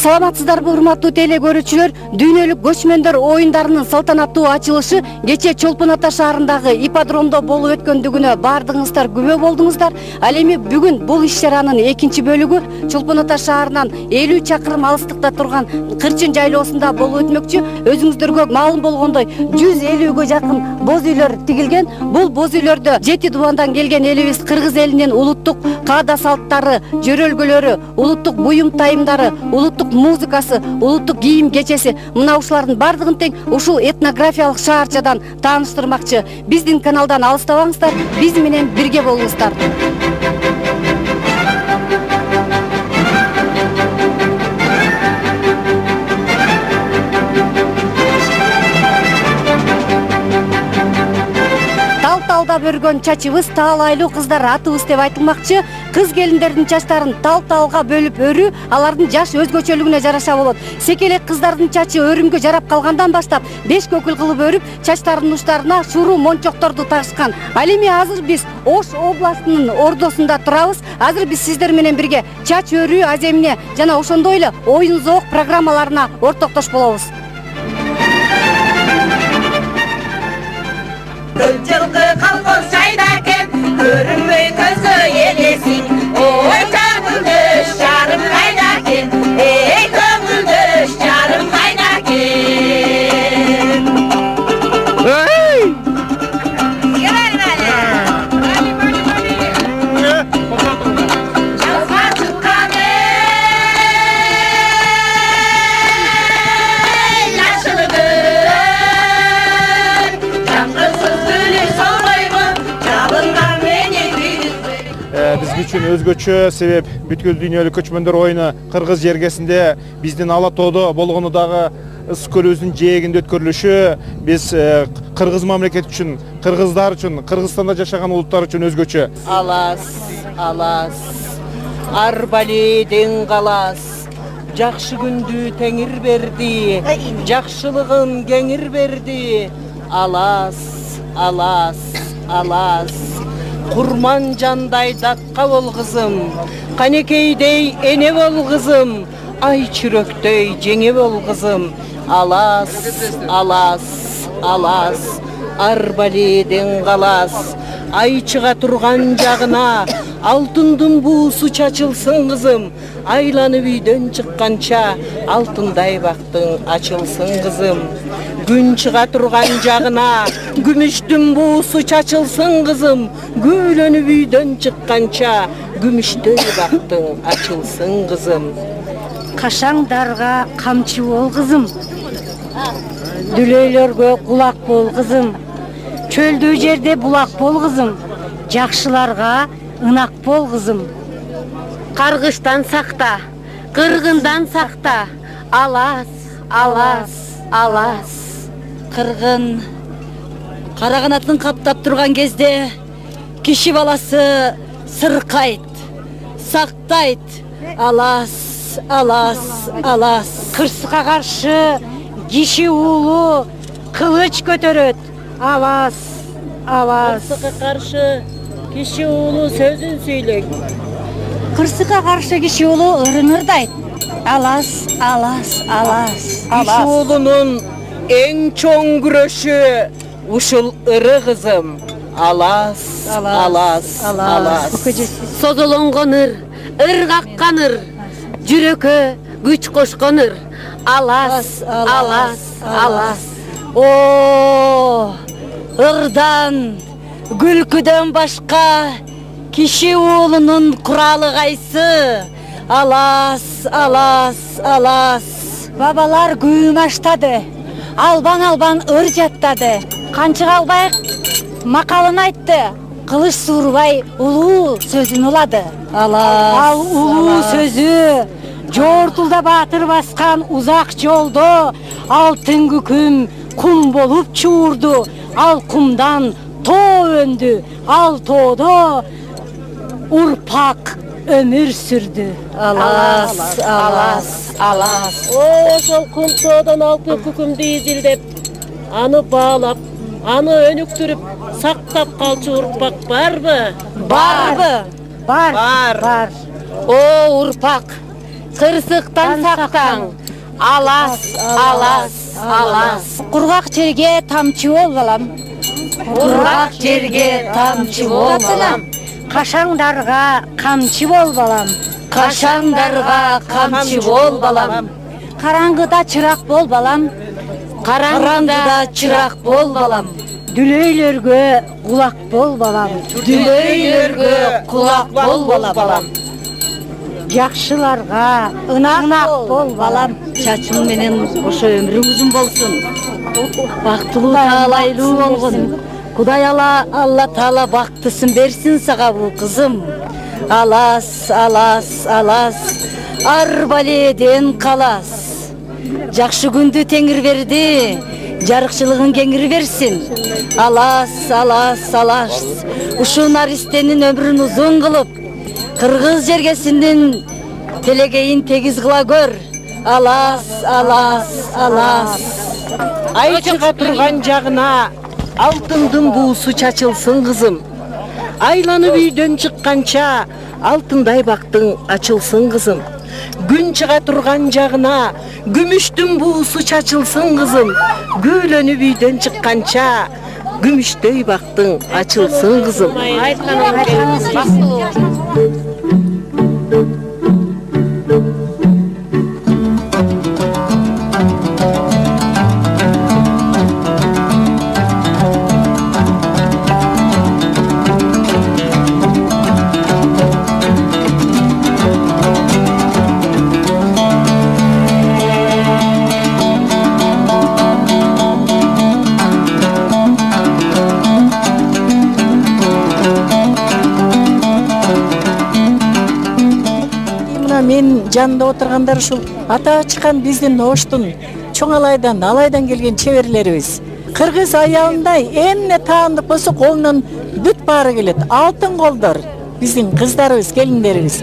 Саламатсыздарбы урматтуу теле көрүүчүлөр, дүйнөлүк көчмөндөр оюндарынын салтанаттуу ачылышы кече Чолпон Ата шаарындагы ипподромдо болуп өткөндүгүнө баардыгыңыздар күбө болдуңуздар. Ал эми бүгүн бул иш-чаранын экинчи бөлүгү Чолпон Ата шаарынан 50 чакырым алыстыкта турган Кырчын жайлоосунда болуп өтмөкчү. Өзүңүздөргө маалым болгондой 150гө жакын боз үйлөр тигилген. Бул боз үйлөрдө 7 дубандан келген элибиз кыргыз элинин улуттук каада салттары, жөрөлгөлөрү, улуттук буюм тайымдары, улуттук музыкасы, улуттук кийим кечеси, мына ушулардын бардыгын тең ушул этнографиялык шаарчадан тааныштырмакчы. Биздин каналдан алыстабаңыздар, биз менен бирге болуңуздар. Тал-талдап өргөн чачыбыз таалайлуу кыздар атыбыз деп айтылмакчы. Кыз келиндердин чачтарын тал-талга бөлүп өрүү алардын жаш өзгөчөлүгүнө жараша болот. Секелек кыздардын чачы өрүмгө жарап калгандан баштап 5 көкүл кылып өрүп, чачтарынын учларына шуруу мончокторду тагышкан. Ал эми азыр биз Ош областынын ордосунда турабыз. Азыр биз сиздер менен бирге чач өрүү аземине жана ошондой эле оюн зоок программаларына ортоктош болобуз. Жылқы қалқон шайдакен, көрінбей көзі елесің. Ой, көңілдіш жарым қайдакен, ей, көңілдіш жарым қайдакен. Жазға шыққан ей, ашылығы. Биз үчүн өзгөчө себеп бүткүл дүйнөлүк көчмөндөр оюну кыргыз жергесинде биздин ала тоодо болгону дагы Ыс көлүбүздүн жээгинде өткөрүлүшү биз кыргыз мамлекети үчүн, кыргыздар үчүн, Кыргызстанда жашаган улуттар үчүн өзгөчө. Алас, алас, арбаледен калас, жакшы күндү теңир берди, жакшылыгын кеңир берди. Алас, алас, алас, курман жандай датка бол кызым, канекейдей эне бол кызым, ай чүрөктөй жеңе бол кызым. Алас, алас, алас, арбаледен калас, ай чыга турган жагына алтындын буусу чачылсын кызым, айланып үйдөн чыкканча алтындай бактың ачылсын кызым. Күн чыга турган жагына күмүштүн буусу чачылсын кызым, гүлөнүп үйдөн чыкканча күмүштөй бактың ачылсын кызым. Кашаңдарга камчы бол кызым, дүлөйлөргө кулак бол кызым, чөлдүү жерде булак бол кызым, жакшыларга ынак бол кызым. Каргыштан сакта, кыргындан сакта, алас, алас, алас. Кыргын кара канатын каптап турган кезде киши баласы сыркайт, сактайт. Алас, алас, алас. Кырсыкка каршы киши уулу кылыч көтөрөт. Алас, алас. Кырсыкка каршы киши уулу сөзүн сүйлөйт. Кырсыкка каршы киши уулу ырыңырдайт. Алас, алас, алас. Киши уулунун эң чоң күрөшү ушул ыры кызым. Алас, алас, алас. Созолонгон ыр каккан ыр, жүрөккө күч кошкон ыр. Алас, алас, алас. О, ырдан, күлкүдөн башка киши уулунун куралы кайсы? Алас, алас, алас. Бабалар күйүм аштады, албан-албан ыр жаттады. Канчык албай макалын айтты, кылыч суурбай улуу сөзүн улады. Ал улуу сөзү жортулда баатыр баскан узак жолдо алтын күкүм кум болуп чуурду. Ал кумдан тоо өндү, ал тоодо урпак өмүр сүрдү. Алас, алас, алас. Ошол кум тоодон алтын күкүмдү изилдеп, аны баалап, аны өнүктүрүп сактап калчу урпак барбы? Барбы? Бар. О урпак, Кырсыктан сактаң. Алас, алас, алас. Кургак жерге тамчы бол балам. Кургак жерге тамчы бол балам. Кашаңдарга камчы бол балам. Кашаңдарга камчы бол балам. Караңгыда чырак бол балам. Караңгыда чырак бол балам. Дүлөйлөргө кулак бол балам. Дүлөйлөргө кулак бол балам. Жакшыларга ынак бол балам. Чачың менен ошо өмүрүң узун болсун. Бактылуу таалайлуу болгон. Кудай Алла Таала бактысын берсин сага бул кызым. Алас, алас, алас. Арбаледен калас. Жакшы күндү Теңир берди. Жарыкчылыгын кеңири берсин. Алас, алас, алас. Ушул наристенин өмүрүн узун кылып, кыргыз жергесинин телегейин тегиз кыла көр. Алас, алас, алас. Ай чыга турган жагына алтындын буусу чачылсын кызым. Айланып үйдөн чыкканча алтындай бактың ачылсын кызым. Күн чыга турган жагына күмүштүн буусу чачылсын кызым. Гүлөнүп үйдөн чыкканча күмүштөй бактың ачылсын кызым. Мен жанында отыргандар ушул ата чыккан биздин оштун чоңалайдан алайдан келген чеберлерибиз. Кыргыз аялындай эмне таандык болсо колунан бүт баары келет. Алтын колдор биздин кыздарыбыз, келиндерибиз.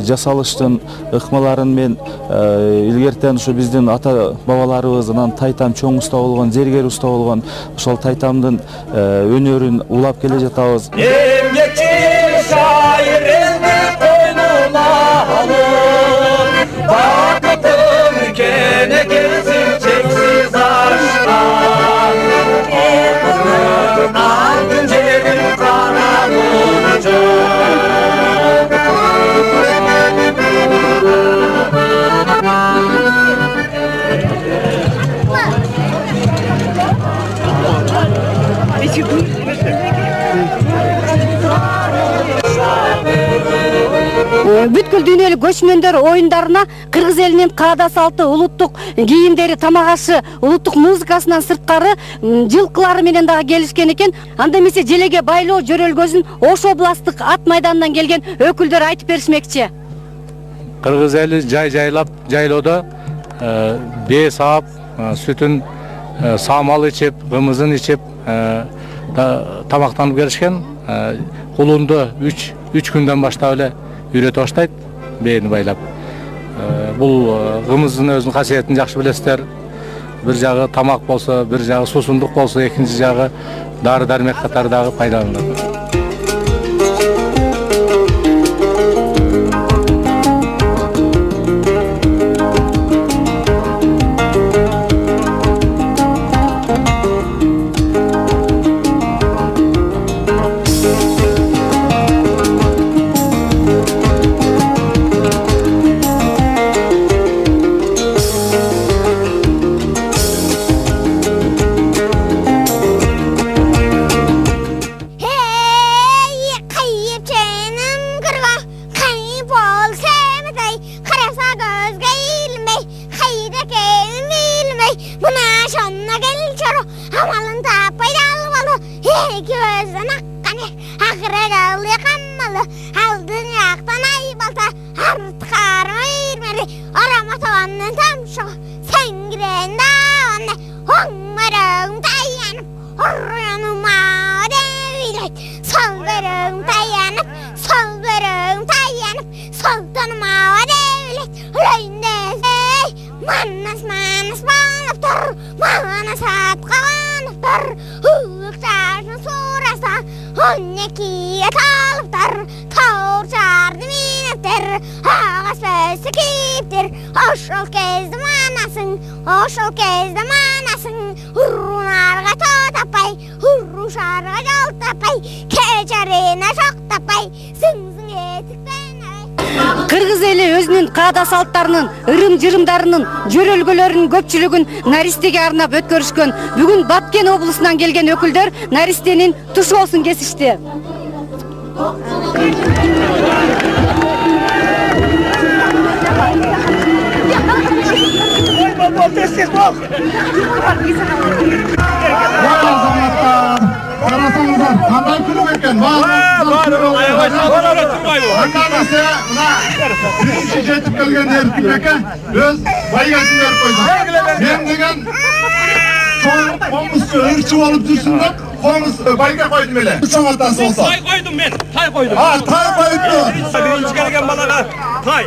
Жасалыштын ыкмаларын мен илгертен ушу биздин ата бабаларыбыздан тайтам чоң уста болгон, зергер уста болгон ошол тайтамдын өнөрүн улап келе жатабыз. Эмгекчи шайыр элди койнуна алып, бакытын кенекесин чексиз ашкан. Алтын жерин карагынчы. Бүткүл дүйнөлүк көчмөндөр оюндарына кыргыз элинин каада салты, улуттук кийимдери, тамак ашы, улуттук музыкасынан сырткары жылкылары менен дагы келишкен экен. Анда эмесе желеге байлоо жөрөлгөзүн Ош областтык ат майданынан келген өкүлдөр айтып беришмекчи. Кыргыз эли жайлап жайлоодо бээ саап, сүтүн саамал ичип, кымызын ичип тамактанып келишкен. Кулунду 3 күндөн баштап эле үйрөтүп баштайт бээни байлап. Бул кымыздын өзүнүн касиетин жакшы билесиздер. Bir жагы тамак болсо, bir жагы суусундук болсо, экинчи жагы дары-дармек катары дагы пайдаланылат. Hey! Akıra kaldı kammalı, aldın yaktan ay balta, artık arma irmeli, arama tavanın tam şu, sen giren dağına, onların dayanıp, oryanıma devlet, solların dayanıp, solların dayanıp, soltanıma devlet, öyleyinde manas bağlanıp dur, manas at kalanıp dur, hıkçarsın sorasa, 12'ye kalıp dur, kavurçardı minettir, ağaç bösü kiptir, oşul kezdi manasın, oşul kezdi manasın, hurrunarga to tapay, hurruşarga yol tapay, keçerine şok tapay, sыңзың етікпен ай. Кыргыз эли өзүнүн каада салттарынын, ырым-жырымдарынын, жөрөлгөлөрүнүн көпчүлүгүн наристеге арнап өткөрүшкөн. Бүгүн Баткен облусунан келген өкүлдөр наристенин тушоосун кесишти. Karasаңыздар, қандай күнім екен? Бірінші жетіп келген еркін екен, өз байгасын беріп қойды. Мен деген қоңыз ұрчы болып жүрсін деп, қоңыз байға қойдым еле. Шоңаттан солса. Тай қойдым мен, тай қойдым. Тай қойды. Бірінші келген балаға тай,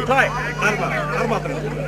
қарма, қарма тұрыңыз.